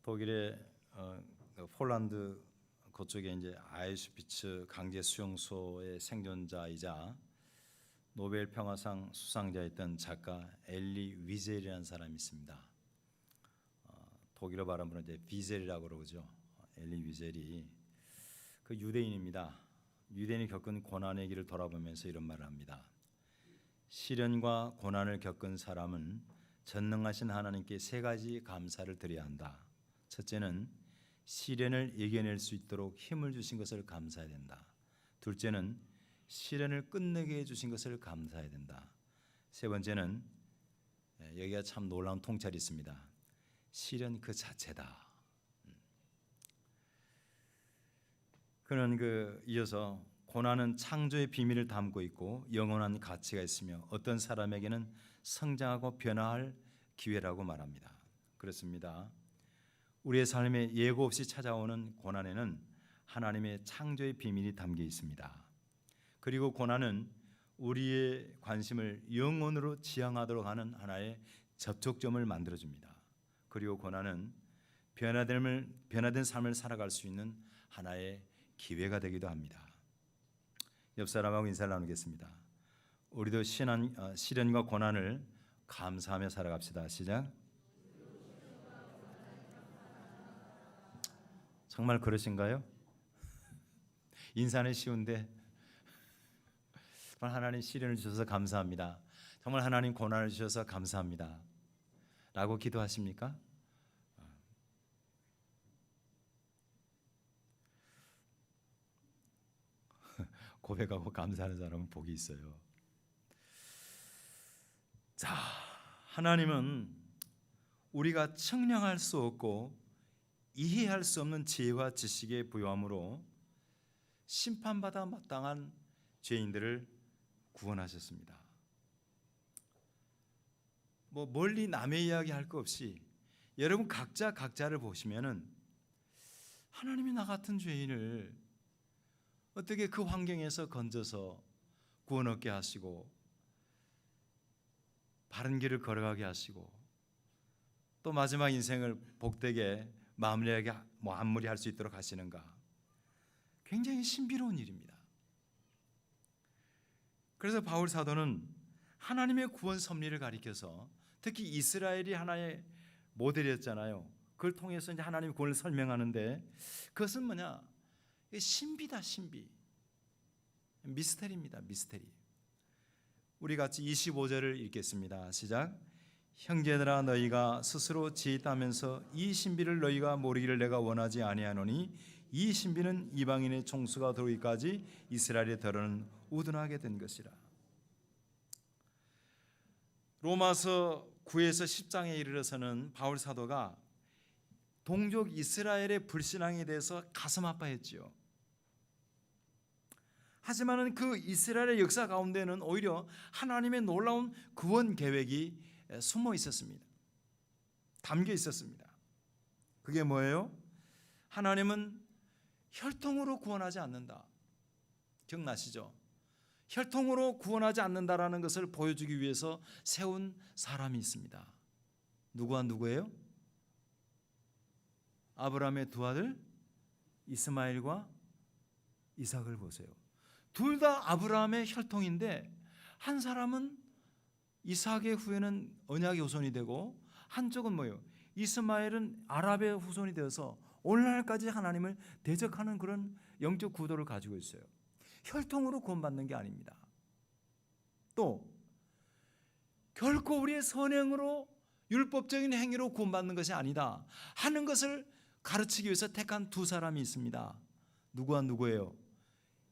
독일의 폴란드 그쪽에 이제 아이슈비츠 강제 수용소의 생존자이자 노벨 평화상 수상자였던 작가 엘리 위젤이라는 사람이 있습니다. 독일어 발음으로 이제 비젤이라고 그러죠. 엘리 위젤이 그 유대인입니다. 유대인이 겪은 고난의 길을 돌아보면서 이런 말을 합니다. 시련과 고난을 겪은 사람은 전능하신 하나님께 세 가지 감사를 드려야 한다. 첫째는 시련을 이겨낼 수 있도록 힘을 주신 것을 감사해야 된다. 둘째는 시련을 끝내게 해주신 것을 감사해야 된다. 세 번째는 여기가 참 놀라운 통찰이 있습니다. 시련 그 자체다. 그는 이어서 고난은 창조의 비밀을 담고 있고 영원한 가치가 있으며 어떤 사람에게는 성장하고 변화할 기회라고 말합니다. 그렇습니다. 우리의 삶에 예고 없이 찾아오는 고난에는 하나님의 창조의 비밀이 담겨 있습니다. 그리고 고난은 우리의 관심을 영혼으로 지향하도록 하는 하나의 접촉점을 만들어줍니다. 그리고 고난은 변화된 삶을 살아갈 수 있는 하나의 기회가 되기도 합니다. 옆 사람하고 인사를 나누겠습니다. 우리도 시련과 고난을 감사하며 살아갑시다. 시작. 정말 그러신가요? 인사는 쉬운데 정말 하나님 시련을 주셔서 감사합니다. 정말 하나님 고난을 주셔서 감사합니다. 라고 기도하십니까? 고백하고 감사하는 사람은 복이 있어요. 자, 하나님은 우리가 측량할 수 없고 이해할 수 없는 지혜와 지식의 부요함으로 심판받아 마땅한 죄인들을 구원하셨습니다. 멀리 남의 이야기 할 거 없이 여러분 각자를 보시면은 하나님이 나 같은 죄인을 어떻게 그 환경에서 건져서 구원 얻게 하시고 바른 길을 걸어가게 하시고 또 마지막 인생을 복되게 마무리할 수 있도록 하시는가? 굉장히 신비로운 일입니다. 그래서 바울 사도는 하나님의 구원 섭리를 가리켜서 특히 이스라엘이 하나의 모델이었잖아요. 그걸 통해서 이제 하나님의 구원을 설명하는데 그것은 뭐냐? 신비다, 신비. 미스테리입니다, 미스테리. 우리 같이 25절을 읽겠습니다. 시작. 형제들아 너희가 스스로 지혜있다면서 이 신비를 너희가 모르기를 내가 원하지 아니하노니 이 신비는 이방인의 총수가 들어오기까지 이스라엘의 더러는 우둔하게 된 것이라. 로마서 9에서 10장에 이르러서는 바울 사도가 동족 이스라엘의 불신앙에 대해서 가슴 아파했지요. 하지만은 그 이스라엘의 역사 가운데는 오히려 하나님의 놀라운 구원 계획이 숨어 있었습니다. 담겨 있었습니다. 그게 뭐예요? 하나님은 혈통으로 구원하지 않는다. 기억나시죠? 혈통으로 구원하지 않는다라는 것을 보여주기 위해서 세운 사람이 있습니다. 누구와 누구예요? 아브라함의 두 아들 이스마엘과 이삭을 보세요. 둘 다 아브라함의 혈통인데 한 사람은 이삭의 후예는 언약의 후손이 되고 한쪽은 뭐예요? 이스마엘은 아랍의 후손이 되어서 오늘날까지 하나님을 대적하는 그런 영적 구도를 가지고 있어요. 혈통으로 구원받는 게 아닙니다. 또 결코 우리의 선행으로 율법적인 행위로 구원받는 것이 아니다 하는 것을 가르치기 위해서 택한 두 사람이 있습니다. 누구와 누구예요?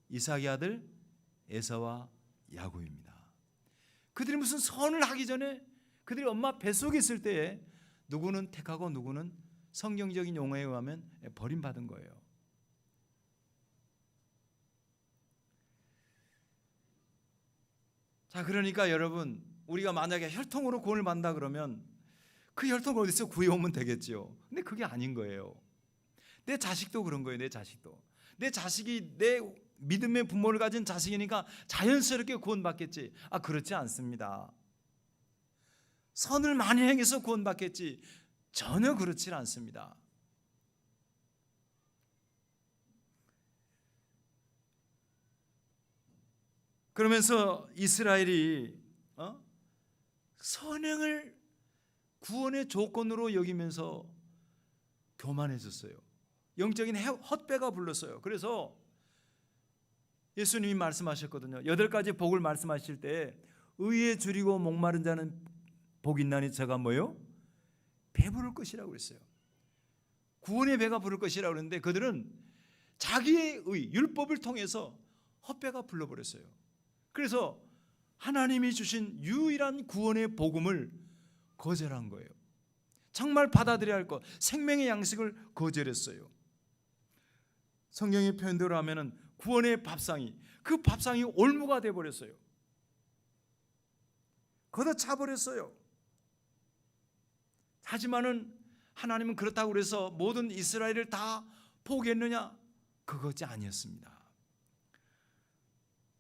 이삭의 아들 에사와 야곱입니다. 그들이 무슨 선을 하기 전에 그들이 엄마 뱃속에 있을 때에 누구는 택하고 누구는 성경적인 용어에 의하면 버림받은 거예요. 자, 그러니까 여러분 우리가 만약에 혈통으로 구원을 받는다 그러면 그 혈통을 어디서 구해오면 되겠지요. 근데 그게 아닌 거예요. 내 자식도 그런 거예요. 내 자식도. 내 자식이 내 믿음의 부모를 가진 자식이니까 자연스럽게 구원받겠지. 그렇지 않습니다. 선을 많이 행해서 구원받겠지. 전혀 그렇지 않습니다. 그러면서 이스라엘이 선행을 구원의 조건으로 여기면서 교만해졌어요. 영적인 헛배가 불렀어요. 그래서 예수님이 말씀하셨거든요. 8가지 복을 말씀하실 때 의에 줄이고 목마른 자는 복이 있나니 저가 뭐요? 배부를 것이라고 그랬어요. 구원의 배가 부를 것이라고 그랬는데 그들은 자기의 의, 율법을 통해서 헛배가 불러버렸어요. 그래서 하나님이 주신 유일한 구원의 복음을 거절한 거예요. 정말 받아들여야 할 것, 생명의 양식을 거절했어요. 성경의 표현대로 하면은 구원의 밥상이, 그 밥상이 올무가 되어버렸어요. 걷어차버렸어요. 하지만은 하나님은 그렇다고 해서 모든 이스라엘을 다 포기했느냐? 그것이 아니었습니다.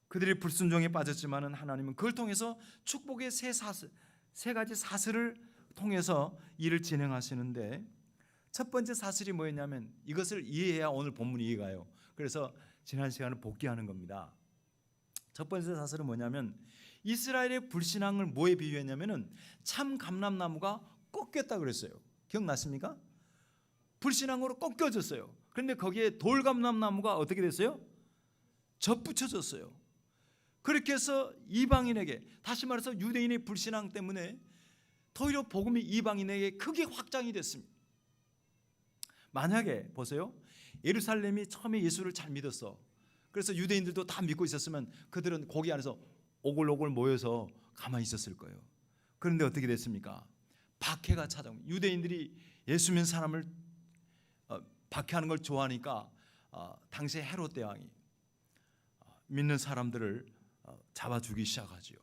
그들이 불순종에 빠졌지만은 하나님은 그걸 통해서 축복의 세 가지 사슬을 통해서 일을 진행하시는데, 첫 번째 사슬이 뭐였냐면, 이것을 이해해야 오늘 본문이 이해가요. 그래서 지난 시간을 복귀하는 겁니다. 첫 번째 사슬은 뭐냐면, 이스라엘의 불신앙을 뭐에 비유했냐면은 참 감람나무가 꺾였다 그랬어요. 기억나십니까? 불신앙으로 꺾여졌어요. 그런데 거기에 돌감람나무가 어떻게 됐어요? 접붙여졌어요. 그렇게 해서 이방인에게, 다시 말해서 유대인의 불신앙 때문에 오히려 복음이 이방인에게 크게 확장이 됐습니다. 만약에 보세요, 예루살렘이 처음에 예수를 잘 믿었어. 그래서 유대인들도 다 믿고 있었으면 그들은 거기 안에서 오글오글 모여서 가만히 있었을 거예요. 그런데 어떻게 됐습니까? 박해가 찾아옵니다. 유대인들이 예수 믿는 사람을 박해하는 걸 좋아하니까 당시 헤롯 대왕이 믿는 사람들을 잡아주기 시작하지요.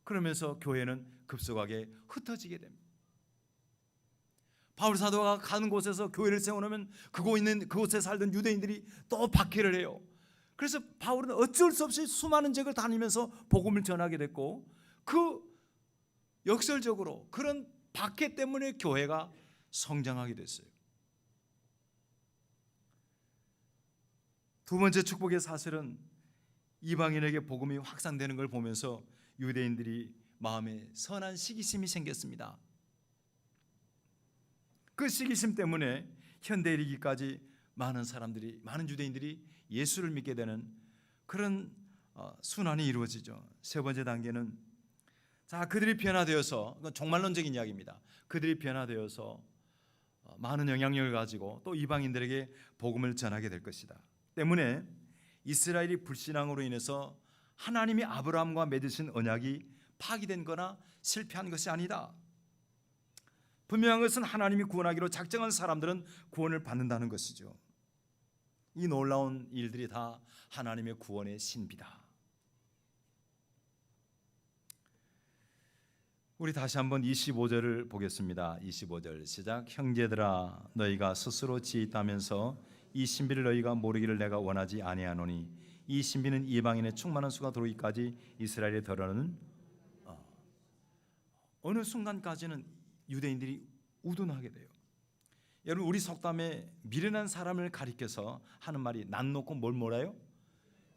그러면서 교회는 급속하게 흩어지게 됩니다. 바울 사도가 가는 곳에서 교회를 세워놓으면 그곳에 살던 유대인들이 또 박해를 해요. 그래서 바울은 어쩔 수 없이 수많은 지역을 다니면서 복음을 전하게 됐고, 그 역설적으로 그런 박해 때문에 교회가 성장하게 됐어요. 두 번째 축복의 사실은 이방인에게 복음이 확산되는 걸 보면서 유대인들이 마음에 선한 시기심이 생겼습니다. 그 시기심 때문에 현대에 이르기까지 많은 유대인들이 예수를 믿게 되는 그런 순환이 이루어지죠. 세 번째 단계는, 그들이 변화되어서, 이건 종말론적인 이야기입니다. 그들이 변화되어서 많은 영향력을 가지고 또 이방인들에게 복음을 전하게 될 것이다. 때문에 이스라엘이 불신앙으로 인해서 하나님이 아브라함과 맺으신 언약이 파기된 거나 실패한 것이 아니다. 분명한 것은 하나님이 구원하기로 작정한 사람들은 구원을 받는다는 것이죠. 이 놀라운 일들이 다 하나님의 구원의 신비다. 우리 다시 한번 25절을 보겠습니다. 25절 시작. 형제들아, 너희가 스스로 지있다면서 이 신비를 너희가 모르기를 내가 원하지 아니하노니, 이 신비는 이방인의 충만한 수가 들어오기까지 이스라엘에 더러는 어느 순간까지는 유대인들이 우둔하게 돼요. 여러분, 우리 속담에 미련한 사람을 가리켜서 하는 말이, 난 놓고 뭘 몰라요?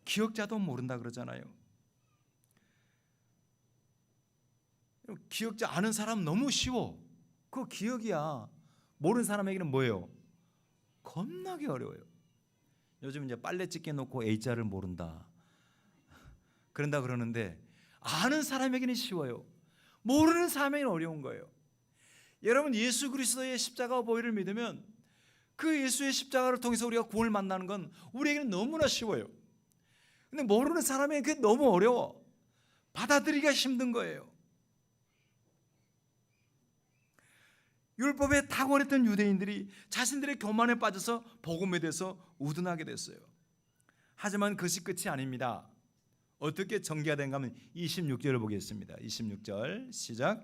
기억자도 모른다 그러잖아요. 기억자 아는 사람 너무 쉬워. 그거 기억이야. 모르는 사람에게는 뭐예요? 겁나게 어려워요. 요즘 이제 빨래 찢겨 놓고 A자를 모른다 그런다 그러는데, 아는 사람에게는 쉬워요. 모르는 사람에게는 어려운 거예요. 여러분, 예수 그리스도의 십자가 보혈을 믿으면 그 예수의 십자가를 통해서 우리가 구원을 만나는 건 우리에게는 너무나 쉬워요. 근데 모르는 사람에게 그게 너무 어려워. 받아들이기가 힘든 거예요. 율법에 탁월했던 유대인들이 자신들의 교만에 빠져서 복음에 대해서 우둔하게 됐어요. 하지만 그것이 끝이 아닙니다. 어떻게 전개가 된가 하면 26절을 보겠습니다. 26절 시작.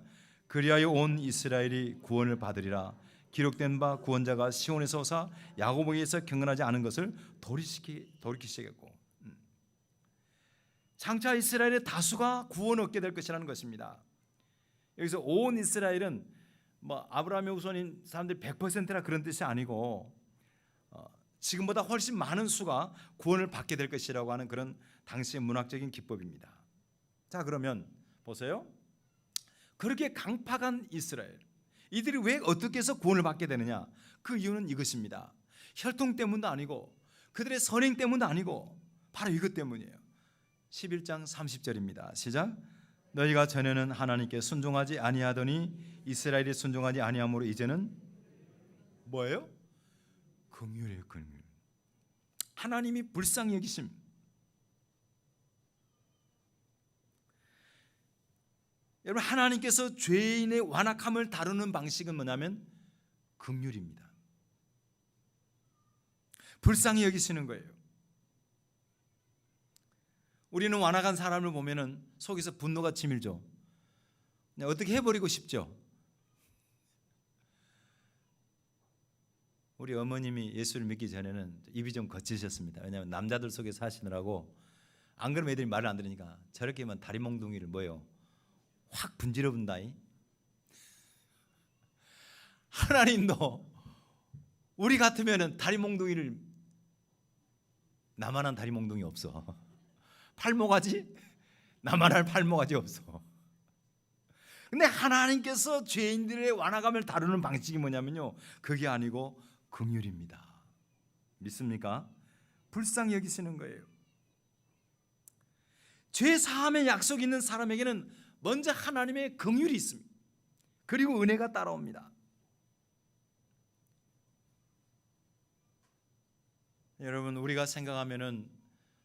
그리하여 온 이스라엘이 구원을 받으리라. 기록된 바 구원자가 시온에서 오사 야고보에서 경건하지 않은 것을 돌이키시겠고. 장차 이스라엘의 다수가 구원을 얻게 될 것이라는 것입니다. 여기서 온 이스라엘은 아브라함의 후손인 사람들이 100%나 그런 뜻이 아니고 지금보다 훨씬 많은 수가 구원을 받게 될 것이라고 하는 그런 당시의 문학적인 기법입니다. 자, 그러면 보세요. 그렇게 강팍한 이스라엘, 이들이 왜 어떻게 해서 구원을 받게 되느냐? 그 이유는 이것입니다. 혈통 때문도 아니고 그들의 선행 때문도 아니고 바로 이것 때문이에요. 11장 30절입니다. 시작. 너희가 전에는 하나님께 순종하지 아니하더니 이스라엘이 순종하지 아니함으로 이제는 뭐예요? 긍휼이에요. 긍휼. 하나님이 불쌍히 여기심. 여러분, 하나님께서 죄인의 완악함을 다루는 방식은 뭐냐면 긍휼입니다. 불쌍히 여기시는 거예요. 우리는 완악한 사람을 보면은 속에서 분노가 치밀죠. 어떻게 해버리고 싶죠. 우리 어머님이 예수를 믿기 전에는 입이 좀 거치셨습니다. 왜냐하면 남자들 속에 사시느라고, 안 그러면 애들이 말을 안 들으니까 저렇게 하면 다리 몽둥이를 뭐요? 확 분질러 본다이. 하나님도 우리 같으면은 다리 몽둥이를, 나만한 다리 몽둥이 없어. 팔모가지? 나만한 팔모가지 없어. 근데 하나님께서 죄인들의 완악함을 다루는 방식이 뭐냐면요, 그게 아니고 긍휼입니다. 믿습니까? 불쌍히 여기시는 거예요. 죄 사함의 약속이 있는 사람에게는 먼저 하나님의 긍휼이 있습니다. 그리고 은혜가 따라옵니다. 여러분, 우리가 생각하면은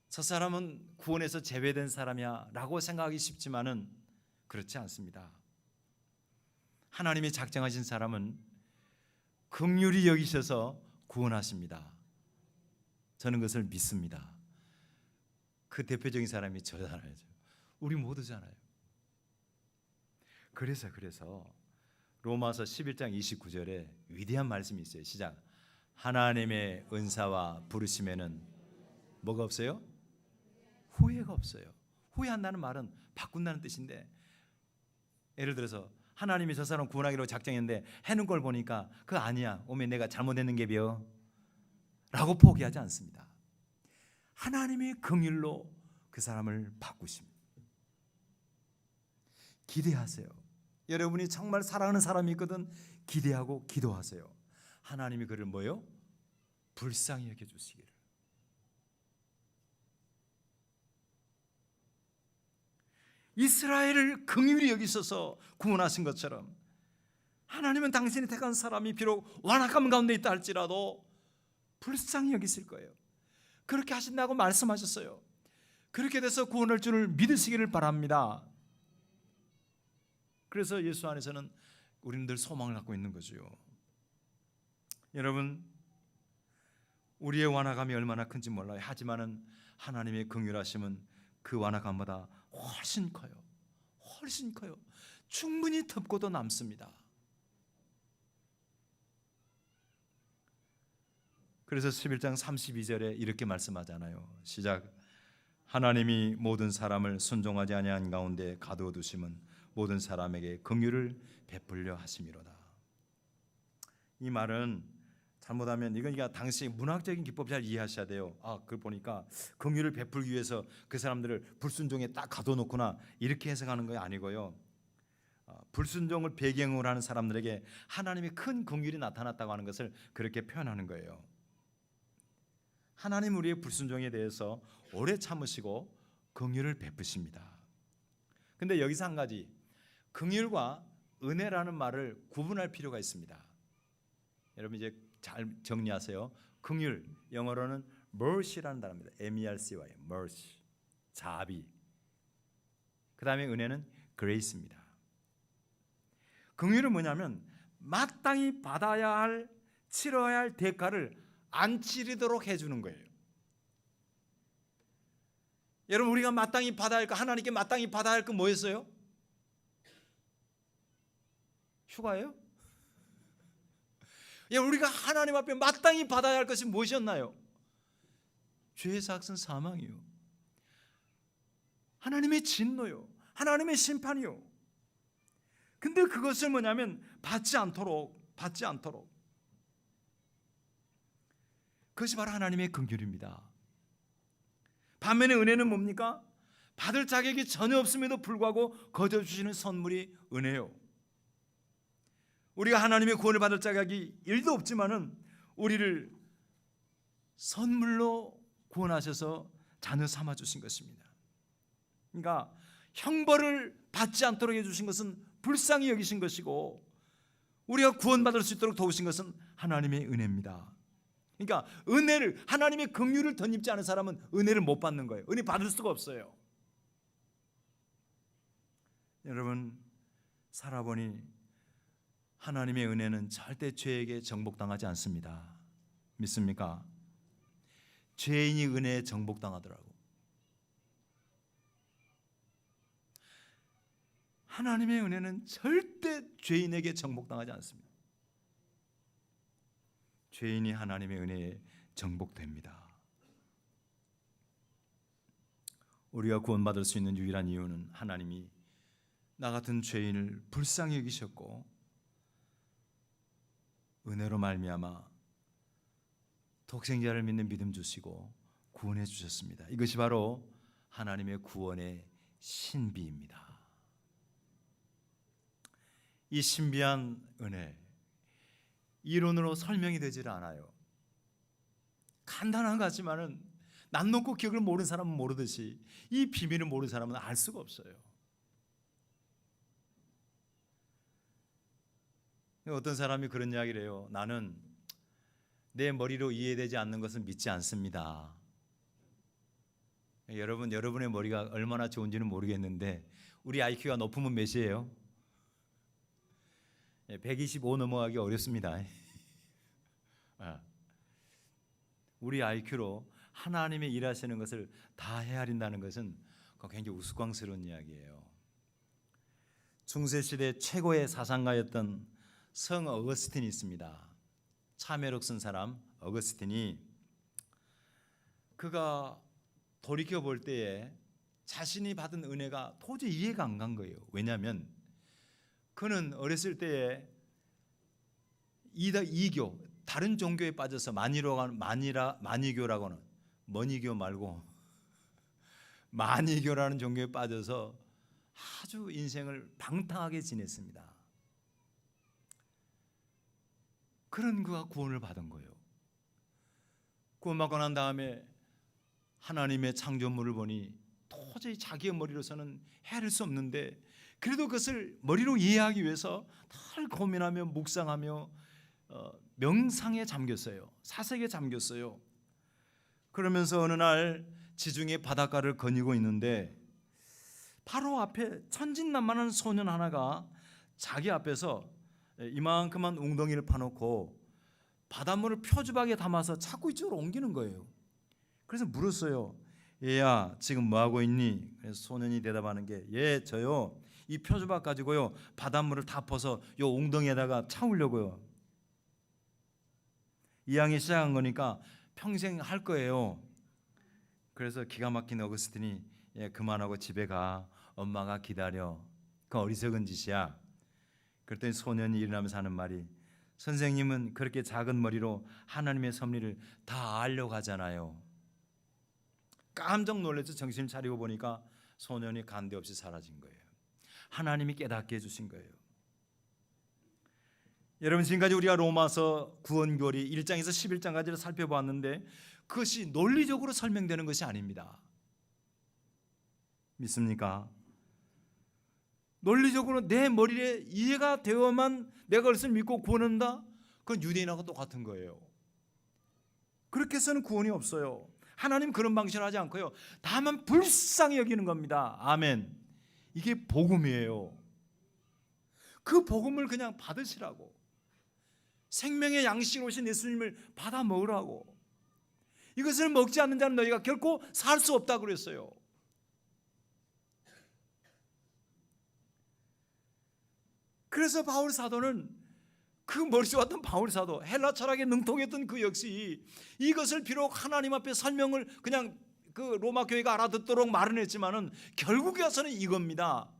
저 사람은 구원에서 제외된 사람이야 라고 생각하기 쉽지만은 그렇지 않습니다. 하나님이 작정하신 사람은 긍휼히 여기셔서 구원하십니다. 저는 그것을 믿습니다. 그 대표적인 사람이 저잖아요. 우리 모두잖아요. 그래서 로마서 11장 29절에 위대한 말씀이 있어요. 시작. 하나님의 은사와 부르심에는 뭐가 없어요? 후회가 없어요. 후회한다는 말은 바꾼다는 뜻인데, 예를 들어서 하나님이 저 사람 구원하기로 작정했는데 해는 걸 보니까 그거 아니야, 오면 내가 잘못했는 게비요 라고 포기하지 않습니다. 하나님의 긍휼로 그 사람을 바꾸십니다. 기대하세요. 여러분이 정말 사랑하는 사람이 있거든 기대하고 기도하세요. 하나님이 그를 뭐요? 불쌍히 여겨주시기를. 이스라엘을 긍휼히 여기셔서 구원하신 것처럼 하나님은 당신이 택한 사람이 비록 완악함 가운데 있다 할지라도 불쌍히 여기실 거예요. 그렇게 하신다고 말씀하셨어요. 그렇게 돼서 구원할 줄을 믿으시기를 바랍니다. 그래서 예수 안에서는 우리는 늘 소망을 갖고 있는 거죠. 여러분, 우리의 완악함이 얼마나 큰지 몰라요. 하지만은 하나님의 긍휼하심은 그 완악함보다 훨씬 커요. 훨씬 커요. 충분히 덮고도 남습니다. 그래서 11장 32절에 이렇게 말씀하잖아요. 시작. 하나님이 모든 사람을 순종하지 아니한 가운데 가두어 두심은 모든 사람에게 긍휼을 베풀려 하심이로다. 이 말은 잘못하면 이건 당시 문학적인 기법 잘 이해하셔야 돼요. 그걸 보니까 긍휼을 베풀기 위해서 그 사람들을 불순종에 딱 가둬놓구나 이렇게 해석하는 거 아니고요. 불순종을 배경으로 하는 사람들에게 하나님의 큰 긍휼이 나타났다고 하는 것을 그렇게 표현하는 거예요. 하나님 우리의 불순종에 대해서 오래 참으시고 긍휼을 베푸십니다. 근데 여기서 한 가지, 긍휼과 은혜라는 말을 구분할 필요가 있습니다. 여러분 이제 잘 정리하세요. 긍휼, 영어로는 mercy라는 단어입니다. M-E-R-C-Y, mercy, 자비. 그 다음에 은혜는 grace입니다. 긍휼은 뭐냐면 마땅히 받아야 할, 치러야 할 대가를 안 치르도록 해주는 거예요. 여러분, 우리가 마땅히 받아야 할 거, 하나님께 마땅히 받아야 할 거 뭐였어요? 휴가예요? 우리가 하나님 앞에 마땅히 받아야 할 것이 무엇이었나요? 죄의 삭은 사망이요, 하나님의 진노요, 하나님의 심판이요. 근데 그것을 뭐냐면 받지 않도록 그것이 바로 하나님의 긍휼입니다. 반면에 은혜는 뭡니까? 받을 자격이 전혀 없음에도 불구하고 거저 주시는 선물이 은혜요. 우리가 하나님의 구원을 받을 자격이 1도 없지만은 우리를 선물로 구원하셔서 자녀 삼아 주신 것입니다. 그러니까 형벌을 받지 않도록 해주신 것은 불쌍히 여기신 것이고, 우리가 구원받을 수 있도록 도우신 것은 하나님의 은혜입니다. 그러니까 은혜를, 하나님의 긍휼을 덧입지 않은 사람은 은혜를 못 받는 거예요. 은혜 받을 수가 없어요. 여러분, 살아보니 하나님의 은혜는 절대 죄에게 정복당하지 않습니다. 믿습니까? 죄인이 은혜에 정복당하더라고. 하나님의 은혜는 절대 죄인에게 정복당하지 않습니다. 죄인이 하나님의 은혜에 정복됩니다. 우리가 구원받을 수 있는 유일한 이유는 하나님이 나 같은 죄인을 불쌍히 여기셨고 은혜로 말미암아 독생자를 믿는 믿음 주시고 구원해 주셨습니다. 이것이 바로 하나님의 구원의 신비입니다. 이 신비한 은혜, 이론으로 설명이 되질 않아요. 간단한 것 같지만은 난 놓고 기억을 모르는 사람은 모르듯이 이 비밀을 모르는 사람은 알 수가 없어요. 어떤 사람이 그런 이야기를 해요. 나는 내 머리로 이해되지 않는 것은 믿지 않습니다. 여러분의 머리가 얼마나 좋은지는 모르겠는데 우리 IQ가 높으면 몇이에요? 125 넘어가기 어렵습니다. 우리 IQ로 하나님의 일하시는 것을 다 헤아린다는 것은 굉장히 우스꽝스러운 이야기예요. 중세시대 최고의 사상가였던 성 어거스틴이 있습니다. 참회록 쓴 사람 어거스틴이, 그가 돌이켜 볼 때에 자신이 받은 은혜가 도저히 이해가 안 간 거예요. 왜냐하면 그는 어렸을 때에 이교, 다른 종교에 빠져서 마니교라고 하는, 머니교 말고 마니교라는 종교에 빠져서 아주 인생을 방탕하게 지냈습니다. 그런 그가 구원을 받은 거예요. 구원받고 난 다음에 하나님의 창조물을 보니 도저히 자기의 머리로서는 헤아릴 수 없는데, 그래도 그것을 머리로 이해하기 위해서 늘 고민하며 묵상하며 명상에 잠겼어요. 사색에 잠겼어요. 그러면서 어느 날 지중해 바닷가를 거니고 있는데 바로 앞에 천진난만한 소년 하나가 자기 앞에서 이만큼만 웅덩이를 파놓고 바닷물을 표주박에 담아서 자꾸 이쪽으로 옮기는 거예요. 그래서 물었어요. 얘야, 지금 뭐하고 있니? 그래서 소년이 대답하는 게, 예, 저요, 이 표주박 가지고요 바닷물을 다 퍼서 요 웅덩이에다가 차우려고요. 이 양이 시작한 거니까 평생 할 거예요. 그래서 기가 막힌 어거스틴이, 예, 그만하고 집에 가, 엄마가 기다려. 그 어리석은 짓이야. 그랬더니 소년이 일어나면서 하는 말이, 선생님은 그렇게 작은 머리로 하나님의 섭리를 다 알려고 하잖아요. 깜짝 놀라서 정신을 차리고 보니까 소년이 간데 없이 사라진 거예요. 하나님이 깨닫게 해주신 거예요. 여러분, 지금까지 우리가 로마서 구원교리 1장에서 11장까지를 살펴보았는데 그것이 논리적으로 설명되는 것이 아닙니다. 믿습니까? 논리적으로 내 머리에 이해가 되어만 내가 그것을 믿고 구원한다? 그건 유대인하고 똑같은 거예요. 그렇게 해서는 구원이 없어요. 하나님 그런 방식을 하지 않고요, 다만 불쌍히 여기는 겁니다. 아멘. 이게 복음이에요. 그 복음을 그냥 받으시라고, 생명의 양식으로 오신 예수님을 받아 먹으라고. 이것을 먹지 않는 자는 너희가 결코 살 수 없다고 그랬어요. 그래서 바울 사도는, 그 머리 좋았던 바울 사도, 헬라 철학에 능통했던 그 역시 이것을 비록 하나님 앞에 설명을 그냥 그 로마 교회가 알아듣도록 말은 했지만은 결국에 와서는 이겁니다.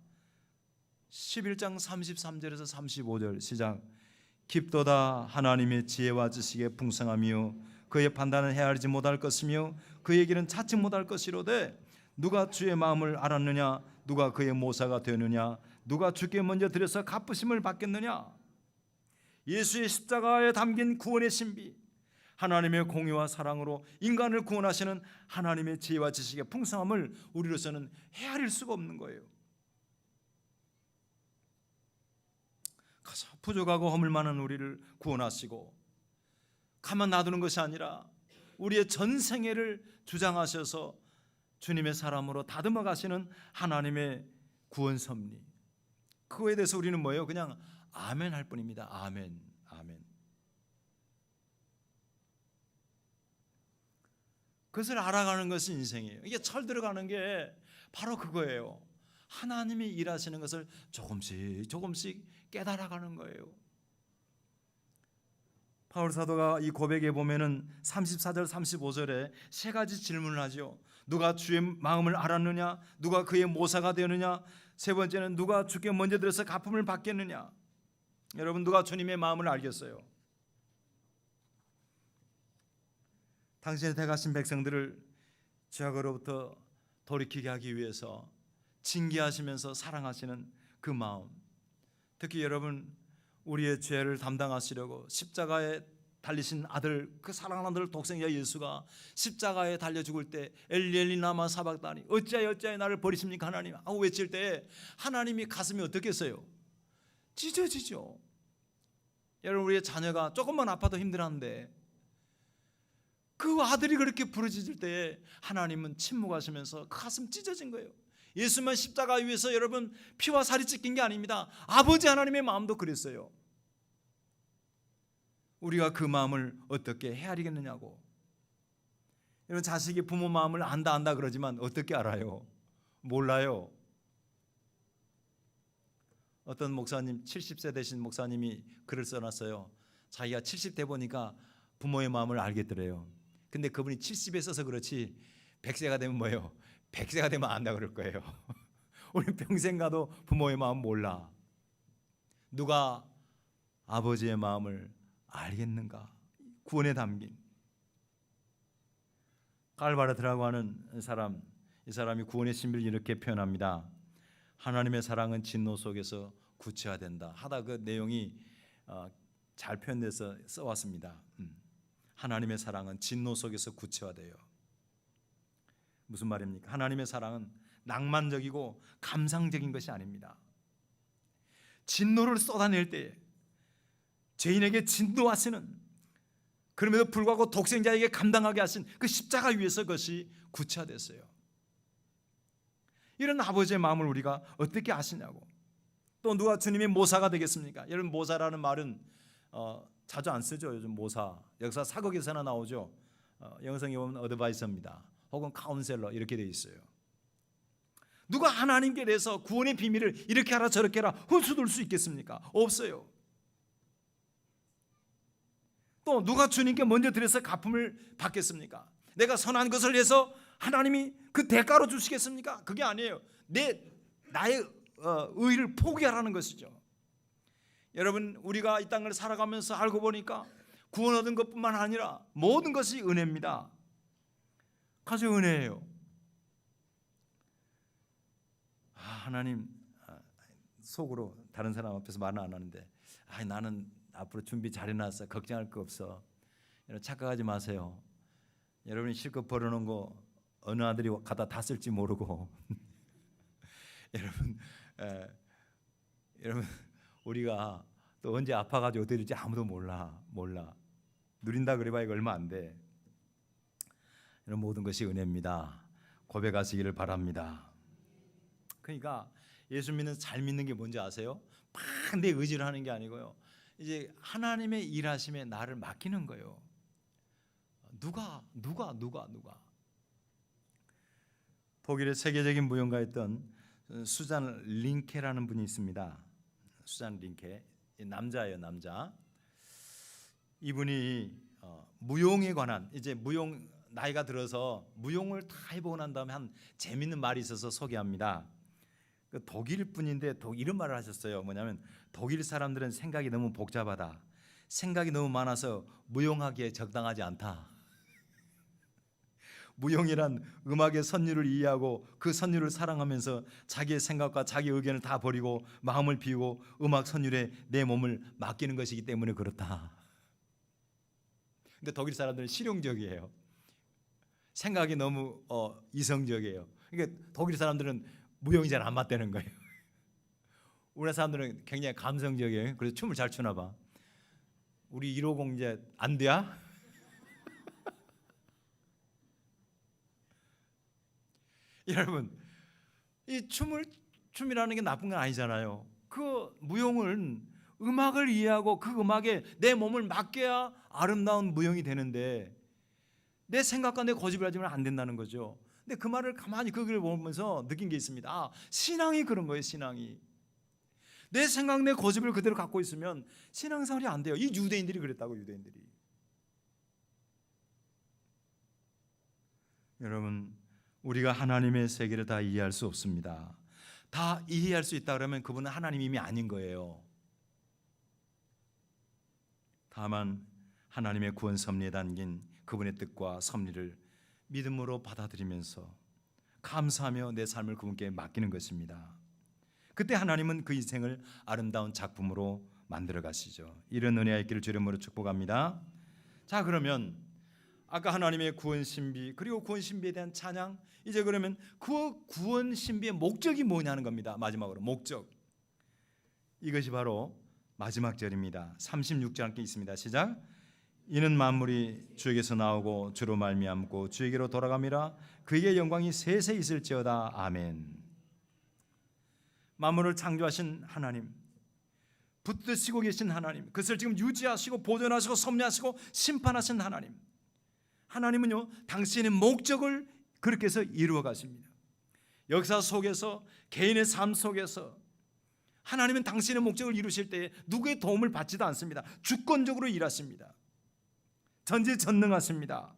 11장 33절에서 35절 시작. 깊도다 하나님의 지혜와 지식의 풍성함이요 그의 판단은 헤아리지 못할 것이며 그의 길은 찾지 못할 것이로되 누가 주의 마음을 알았느냐? 누가 그의 모사가 되느냐? 누가 주께 먼저 들여서 갚으심을 받겠느냐? 예수의 십자가에 담긴 구원의 신비, 하나님의 공의와 사랑으로 인간을 구원하시는 하나님의 지혜와 지식의 풍성함을 우리로서는 헤아릴 수가 없는 거예요. 가서 부족하고 허물 많은 우리를 구원하시고 가만 놔두는 것이 아니라 우리의 전 생애를 주장하셔서 주님의 사람으로 다듬어 가시는 하나님의 구원 섭리, 그거에 대해서 우리는 뭐예요? 그냥 아멘 할 뿐입니다. 아멘, 아멘. 그것을 알아가는 것이 인생이에요. 이게 철 들어가는 게 바로 그거예요. 하나님이 일하시는 것을 조금씩 조금씩 깨달아가는 거예요. 바울 사도가 이 고백에 보면은 34절 35절에 세 가지 질문을 하죠. 누가 주의 마음을 알았느냐? 누가 그의 모사가 되느냐? 세 번째는 누가 주께 먼저 들어서 갚음을 받겠느냐? 여러분, 누가 주님의 마음을 알겠어요? 당신의 택하신 백성들을 죄악으로부터 돌이키게 하기 위해서 징계하시면서 사랑하시는 그 마음, 특히 여러분, 우리의 죄를 담당하시려고 십자가에 달리신 아들, 그 사랑하는 아들 독생자 예수가 십자가에 달려 죽을 때 엘리 엘리 라마 사박다니 어찌하여 나를 버리십니까 하나님 하고 외칠 때 하나님이 가슴이 어떻겠어요? 찢어지죠. 여러분, 우리의 자녀가 조금만 아파도 힘들었는데 그 아들이 그렇게 부르짖을 때 하나님은 침묵하시면서 가슴 찢어진 거예요. 예수만 십자가 위에서 여러분 피와 살이 찢긴 게 아닙니다. 아버지 하나님의 마음도 그랬어요. 우리가 그 마음을 어떻게 헤아리겠느냐고. 여러분, 자식이 부모 마음을 안다 그러지만 어떻게 알아요? 몰라요. 어떤 목사님, 70세 되신 목사님이 글을 써놨어요. 자기가 70대 보니까 부모의 마음을 알겠더래요. 근데 그분이 70에 써서 그렇지 100세가 되면 뭐예요? 100세가 되면 안다 그럴 거예요. 우리 평생 가도 부모의 마음 몰라. 누가 아버지의 마음을 알겠는가? 구원에 담긴 깔바르트라고 하는 사람, 이 사람이 구원의 신비를 이렇게 표현합니다. 하나님의 사랑은 진노 속에서 구체화된다 하다 그 내용이 잘 표현돼서 써왔습니다. 하나님의 사랑은 진노 속에서 구체화돼요. 무슨 말입니까? 하나님의 사랑은 낭만적이고 감상적인 것이 아닙니다. 진노를 쏟아낼 때 죄인에게 진노하시는, 그럼에도 불구하고 독생자에게 감당하게 하신 그 십자가 위에서 그것이 구체화됐어요. 이런 아버지의 마음을 우리가 어떻게 아시냐고. 또 누가 주님의 모사가 되겠습니까? 여러분, 모사라는 말은 자주 안 쓰죠. 요즘 모사, 역사 사극에서나 나오죠. 영성에 보면 어드바이서입니다. 혹은 카운셀러 이렇게 되어 있어요. 누가 하나님께 대해서 구원의 비밀을 이렇게 하라 저렇게 하라 훑어둘 수 있겠습니까? 없어요. 또 누가 주님께 먼저 드려서 갚음을 받겠습니까? 내가 선한 것을 해서 하나님이 그 대가로 주시겠습니까? 그게 아니에요. 나의 의를 포기하라는 것이죠. 여러분, 우리가 이 땅을 살아가면서 알고 보니까 구원 얻은 것뿐만 아니라 모든 것이 은혜입니다. 가장 은혜예요. 하나님, 속으로 다른 사람 앞에서 말은 안 하는데 나는 앞으로 준비 잘 해놨어. 걱정할 거 없어. 여러분, 착각하지 마세요. 여러분이 실컷 벌어놓은 거 어느 아들이 갖다 다 쓸지 모르고 여러분 우리가 또 언제 아파가지고 어떻게 될지 아무도 몰라. 누린다 그래봐야 이거 얼마 안 돼. 이런 모든 것이 은혜입니다. 고백하시기를 바랍니다. 그러니까 예수 믿는 잘 믿는 게 뭔지 아세요? 막 내 의지를 하는 게 아니고요. 이제 하나님의 일하심에 나를 맡기는 거예요. 누가 독일의 세계적인 무용가였던 수잔 링케라는 분이 있습니다. 수잔 링케, 남자예요, 남자. 이분이 무용에 관한, 이제 무용 나이가 들어서 무용을 다 해보고 난 다음에 한 재밌는 말이 있어서 소개합니다. 그 독일 분인데 이런 말을 하셨어요. 뭐냐면 독일 사람들은 생각이 너무 복잡하다. 생각이 너무 많아서 무용하기에 적당하지 않다. 무용이란 음악의 선율을 이해하고 그 선율을 사랑하면서 자기의 생각과 자기 의견을 다 버리고 마음을 비우고 음악 선율에 내 몸을 맡기는 것이기 때문에 그렇다. 근데 독일 사람들은 실용적이에요. 생각이 너무 이성적이에요. 그러니까 독일 사람들은 무용이 잘 안 맞다는 거예요. 우리나라 사람들은 굉장히 감성적이에요. 그래서 춤을 잘 추나 봐. 우리 150 이제 안 돼야? 여러분, 이 춤이라는 게 나쁜 건 아니잖아요. 그 무용은 음악을 이해하고 그 음악에 내 몸을 맡겨야 아름다운 무용이 되는데 내 생각과 내 고집을 가지면 안 된다는 거죠. 근데 그 말을 가만히 그 글을 보면서 느낀 게 있습니다. 아, 신앙이 그런 거예요. 신앙이 내 생각 내 고집을 그대로 갖고 있으면 신앙생활이 안 돼요. 이 유대인들이 그랬다고. 유대인들이. 여러분, 우리가 하나님의 세계를 다 이해할 수 없습니다. 다 이해할 수 있다 그러면 그분은 하나님이 아닌 거예요. 다만 하나님의 구원 섭리에 담긴 그분의 뜻과 섭리를 믿음으로 받아들이면서 감사하며 내 삶을 그분께 맡기는 것입니다. 그때 하나님은 그 인생을 아름다운 작품으로 만들어 가시죠. 이런 은혜가 있기를 주의 이름으로 축복합니다. 자, 그러면 아까 하나님의 구원 신비 그리고 구원 신비에 대한 찬양, 이제 그러면 그 구원 신비의 목적이 뭐냐는 겁니다. 마지막으로 목적. 이것이 바로 마지막 절입니다. 36절 함께 있습니다. 시작. 이는 만물이 주에게서 나오고 주로 말미암고 주에게로 돌아감이라 그에게 영광이 세세 있을지어다. 아멘. 만물을 창조하신 하나님, 붙드시고 계신 하나님, 그것을 지금 유지하시고 보존하시고 섭리하시고 심판하신 하나님, 하나님은요 당신의 목적을 그렇게 해서 이루어 가십니다. 역사 속에서 개인의 삶 속에서 하나님은 당신의 목적을 이루실 때 누구의 도움을 받지도 않습니다. 주권적으로 일하십니다. 전지전능하십니다.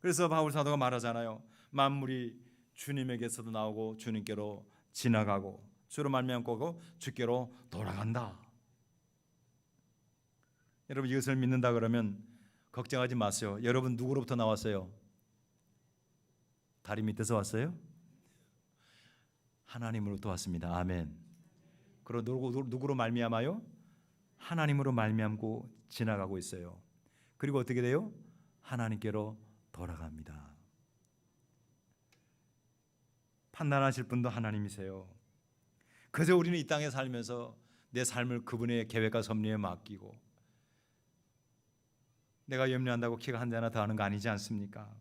그래서 바울 사도가 말하잖아요. 만물이 주님에게서도 나오고 주님께로 지나가고 주로 말미암고 주께로 돌아간다. 여러분, 이것을 믿는다 그러면 걱정하지 마세요. 여러분 누구로부터 나왔어요? 다리 밑에서 왔어요? 하나님으로부터 왔습니다. 아멘. 그리고 누구로 말미암아요? 하나님으로 말미암고 지나가고 있어요. 그리고 어떻게 돼요? 하나님께로 돌아갑니다. 판단하실 분도 하나님이세요. 그저 우리는 이 땅에 살면서 내 삶을 그분의 계획과 섭리에 맡기고 내가 염려한다고 키가 한 자나 더 하는 거 아니지 않습니까?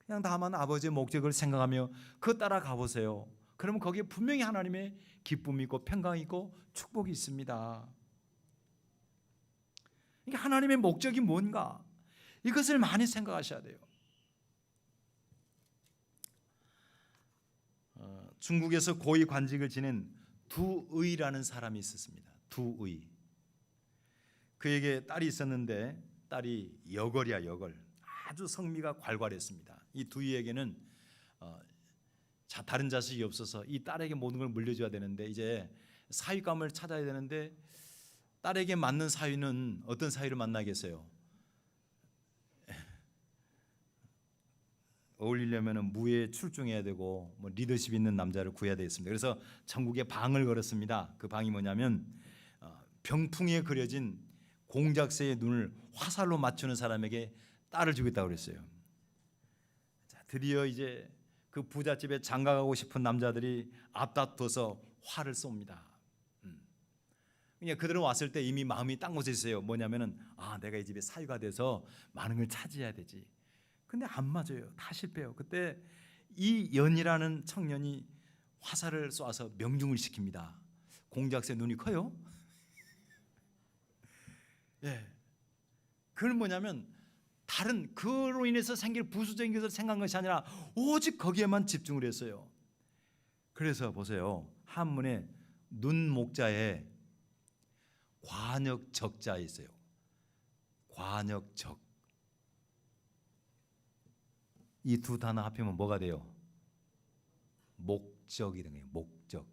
그냥 다만 아버지의 목적을 생각하며 그 따라 가보세요. 그러면 거기에 분명히 하나님의 기쁨이 있고 평강이 있고 축복이 있습니다. 이게 하나님의 목적이 뭔가, 이것을 많이 생각하셔야 돼요. 중국에서 고위 관직을 지낸 두의라는 사람이 있었습니다. 두의. 그에게 딸이 있었는데 딸이 여걸이야, 여걸. 아주 성미가 괄괄했습니다. 이 두의에게는 다른 자식이 없어서 이 딸에게 모든 걸 물려줘야 되는데 이제 사위감을 찾아야 되는데 딸에게 맞는 사위는 어떤 사위를 만나겠어요? 어울리려면 무예에 출중해야 되고 리더십 있는 남자를 구해야 되겠습니다. 그래서 전국에 방을 걸었습니다. 그 방이 뭐냐면 병풍에 그려진 공작새의 눈을 화살로 맞추는 사람에게 딸을 주겠다고 그랬어요. 자, 드디어 이제 그 부잣집에 장가가고 싶은 남자들이 앞다퉈서 활을 쏩니다. 그냥 그들은 왔을 때 이미 마음이 딴 곳에 있어요. 뭐냐면은 내가 이 집에 사위가 돼서 많은 걸 차지해야 되지. 근데 안 맞아요. 다 실패해요. 그때 이 연이라는 청년이 화살을 쏴서 명중을 시킵니다. 공작새 눈이 커요. 예. 그건 뭐냐면 다른 그로 인해서 생길 부수적인 것을 생각한 것이 아니라 오직 거기에만 집중을 했어요. 그래서 보세요. 한문에 눈목자에 관역적자 있어요. 관역적. 이 두 단어 합하면 뭐가 돼요? 목적이 되는 거예요. 목적.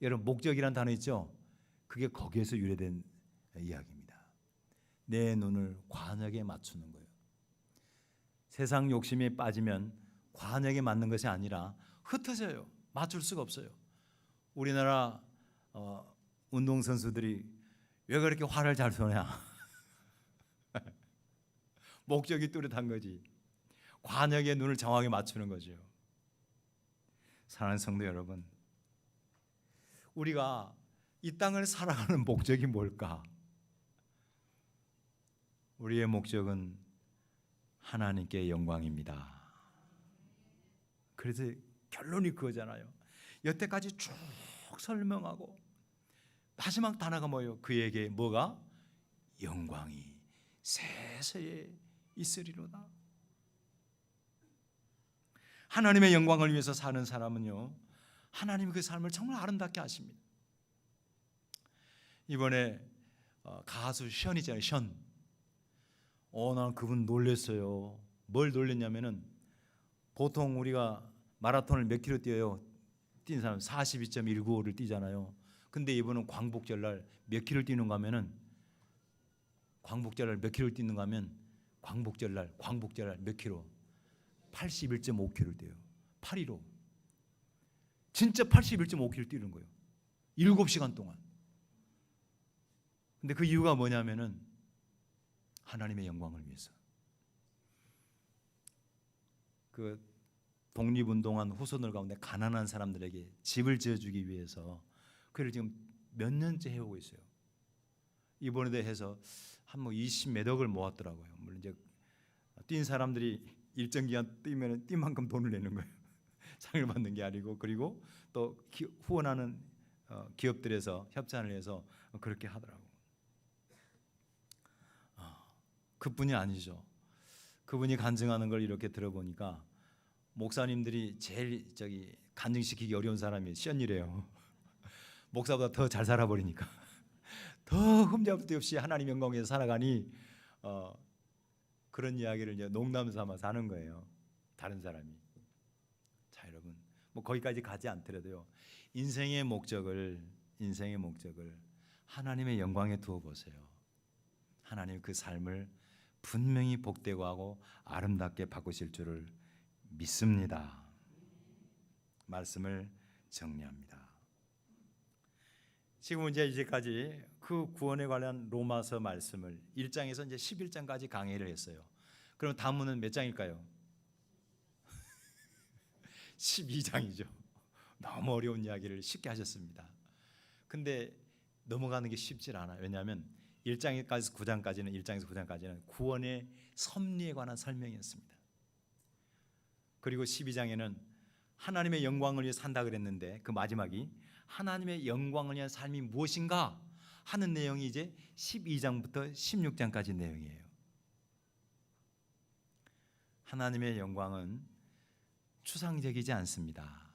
여러분, 목적이라는 단어 있죠? 그게 거기에서 유래된 이야기입니다. 내 눈을 관역에 맞추는 거예요. 세상 욕심에 빠지면 관역에 맞는 것이 아니라 흩어져요. 맞출 수가 없어요. 우리나라 운동선수들이 왜 그렇게 활을 잘 쏘냐? 목적이 뚜렷한 거지. 관역에 눈을 정확히 맞추는 거죠. 사랑하는 성도 여러분, 우리가 이 땅을 살아가는 목적이 뭘까? 우리의 목적은 하나님께 영광입니다. 그래서 결론이 그거잖아요. 여태까지 쭉 설명하고 마지막 단어가 뭐예요? 그에게 뭐가? 영광이 세세에 있으리로다. 하나님의 영광을 위해서 사는 사람은요, 하나님이 그 삶을 정말 아름답게 하십니다. 이번에 가수 션이잖아요. 션. 난 그분 놀랐어요. 뭘 놀랐냐면은, 보통 우리가 마라톤을 몇 킬로 뛰어요? 뛴 사람 42.195를 뛰잖아요. 근데 이분은 광복절날 몇 킬로 뛰는가 하면은, 광복절날 몇 킬로 뛰는가 하면, 광복절날 몇 킬로? 81.5킬로 뛰어요. 815. 진짜 81.5킬로 뛰는 거예요. 7시간 동안. 근데 그 이유가 뭐냐면은 하나님의 영광을 위해서. 그 독립운동한 후손들 가운데 가난한 사람들에게 집을 지어주기 위해서 그를 지금 몇 년째 해오고 있어요. 이번에도 해서 한 20몇 억을 모았더라고요. 물론 이제 뛴 사람들이 일정 기간 뛰면 뛴 만큼 돈을 내는 거예요. 상을 받는 게 아니고. 그리고 또 후원하는 기업들에서 협찬을 해서 그렇게 하더라고요. 그뿐이 아니죠. 그분이 간증하는 걸 이렇게 들어보니까 목사님들이 제일 간증시키기 어려운 사람이 션이래요. 목사보다 더 잘 살아버리니까 더 흠잡을 없이 하나님 영광에서 살아가니 그런 이야기를 이제 농담 삼아 사는 거예요. 다른 사람이. 자, 여러분, 뭐 거기까지 가지 않더라도요, 인생의 목적을 하나님의 영광에 두어 보세요. 하나님 그 삶을 분명히 복되고 하고 아름답게 바꾸실 줄을 믿습니다. 말씀을 정리합니다. 지금 이제까지 그 구원에 관한 로마서 말씀을 1장에서 이제 11장까지 강의를 했어요. 그럼 다음은 몇 장일까요? 12장이죠. 너무 어려운 이야기를 쉽게 하셨습니다. 근데 넘어가는 게 쉽지 않아요. 왜냐하면 1장에서 9장까지는 구원의 섭리에 관한 설명이었습니다. 그리고 12장에는 하나님의 영광을 위해 산다 그랬는데 그 마지막이 하나님의 영광을 위한 삶이 무엇인가 하는 내용이 이제 12장부터 16장까지 내용이에요. 하나님의 영광은 추상적이지 않습니다.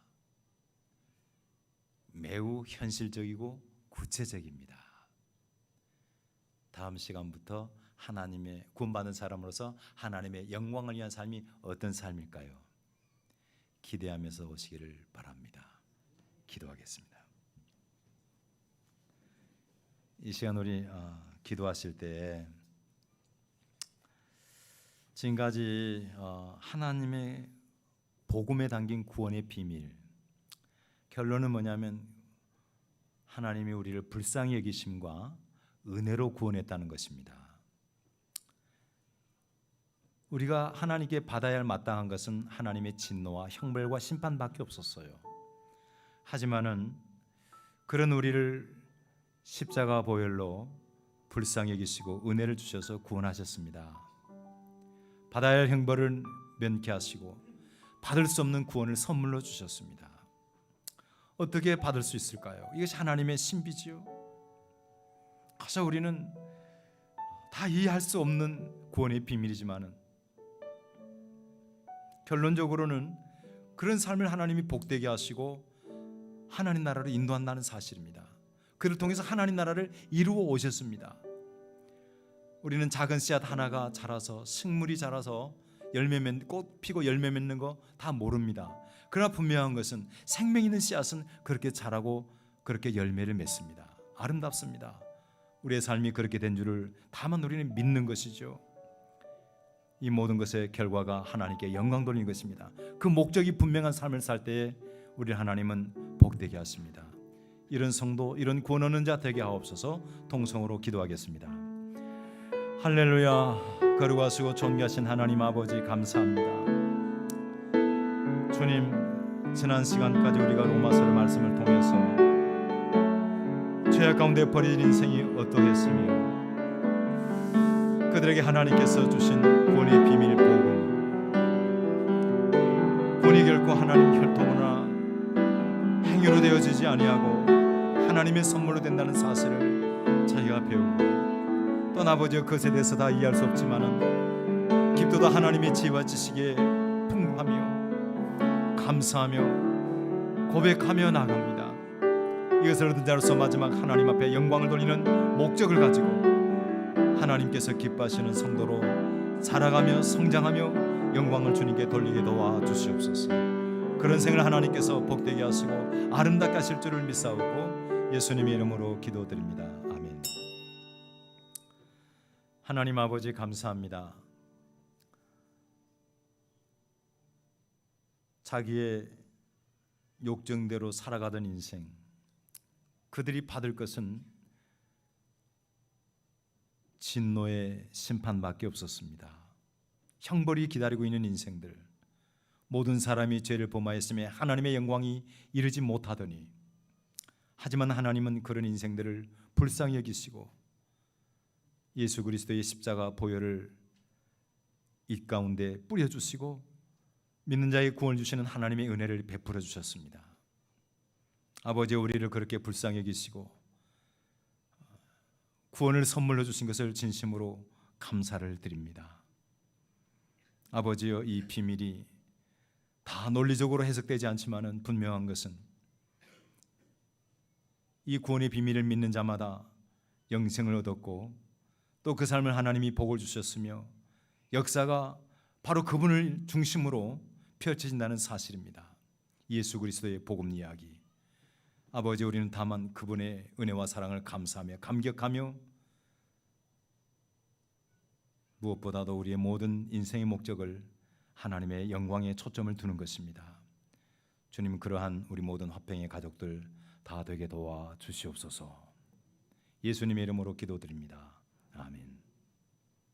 매우 현실적이고 구체적입니다. 다음 시간부터 하나님의 구원받은 사람으로서 하나님의 영광을 위한 삶이 어떤 삶일까요? 기대하면서 오시기를 바랍니다. 기도하겠습니다. 이 시간 우리 기도하실 때 지금까지 하나님의 복음에 담긴 구원의 비밀, 결론은 뭐냐면 하나님이 우리를 불쌍히 여기심과 은혜로 구원했다는 것입니다. 우리가 하나님께 받아야 할 마땅한 것은 하나님의 진노와 형벌과 심판밖에 없었어요. 하지만은 그런 우리를 십자가 보혈로 불쌍히 여기시고 은혜를 주셔서 구원하셨습니다. 받아야 할 형벌을 면케하시고 받을 수 없는 구원을 선물로 주셨습니다. 어떻게 받을 수 있을까요? 이것이 하나님의 신비지요. 그래서 우리는 다 이해할 수 없는 구원의 비밀이지만은 결론적으로는 그런 삶을 하나님이 복되게 하시고 하나님 나라로 인도한다는 사실입니다. 그를 통해서 하나님 나라를 이루어 오셨습니다. 우리는 작은 씨앗 하나가 자라서 식물이 자라서 꽃 피고 열매 맺는 거 다 모릅니다. 그러나 분명한 것은 생명 있는 씨앗은 그렇게 자라고 그렇게 열매를 맺습니다. 아름답습니다. 우리의 삶이 그렇게 된 줄을 다만 우리는 믿는 것이죠. 이 모든 것의 결과가 하나님께 영광 돌리는 것입니다. 그 목적이 분명한 삶을 살 때에 우리 하나님은 복되게 하십니다. 이런 성도, 이런 구원 얻는 자 되게 하옵소서. 통성으로 기도하겠습니다. 할렐루야. 거룩하시고 존귀하신 하나님 아버지, 감사합니다. 주님, 지난 시간까지 우리가 로마서의 말씀을 통해서 죄악 가운데 버려진 인생이 어떠했으며 그들에게 하나님께서 주신 구원의 비밀 복음, 구원이 결코 하나님 혈통이나 행위로 되어지지 아니하고 하나님의 선물로 된다는 사실을 저희가 배우고, 또 아버지여 그것에 대해서 다 이해할 수 없지만은 깊도다 하나님의 지혜와 지식에 풍부하며 감사하며 고백하며 나갑니다. 이것을 얻은 자로서 마지막 하나님 앞에 영광을 돌리는 목적을 가지고 하나님께서 기뻐하시는 성도로 살아가며 성장하며 영광을 주님께 돌리게 도와주시옵소서. 그런 생을 하나님께서 복되게 하시고 아름답게 하실 줄을 믿사오고 예수님의 이름으로 기도드립니다. 아멘. 하나님 아버지, 감사합니다. 자기의 욕정대로 살아가던 인생, 그들이 받을 것은 진노의 심판밖에 없었습니다. 형벌이 기다리고 있는 인생들, 모든 사람이 죄를 범하였음에 하나님의 영광이 이르지 못하더니, 하지만 하나님은 그런 인생들을 불쌍히 여기시고 예수 그리스도의 십자가 보혈을 이 가운데 뿌려주시고 믿는 자의 구원을 주시는 하나님의 은혜를 베풀어 주셨습니다. 아버지, 우리를 그렇게 불쌍히 여기시고 구원을 선물로 주신 것을 진심으로 감사를 드립니다. 아버지여, 이 비밀이 다 논리적으로 해석되지 않지만은 분명한 것은 이 구원의 비밀을 믿는 자마다 영생을 얻었고 또 그 삶을 하나님이 복을 주셨으며 역사가 바로 그분을 중심으로 펼쳐진다는 사실입니다. 예수 그리스도의 복음 이야기. 아버지, 우리는 다만 그분의 은혜와 사랑을 감사하며 감격하며 무엇보다도 우리의 모든 인생의 목적을 하나님의 영광에 초점을 두는 것입니다. 주님, 그러한 우리 모든 화평의 가족들 다 되게 도와 주시옵소서. 예수님의 이름으로 기도드립니다. 아멘.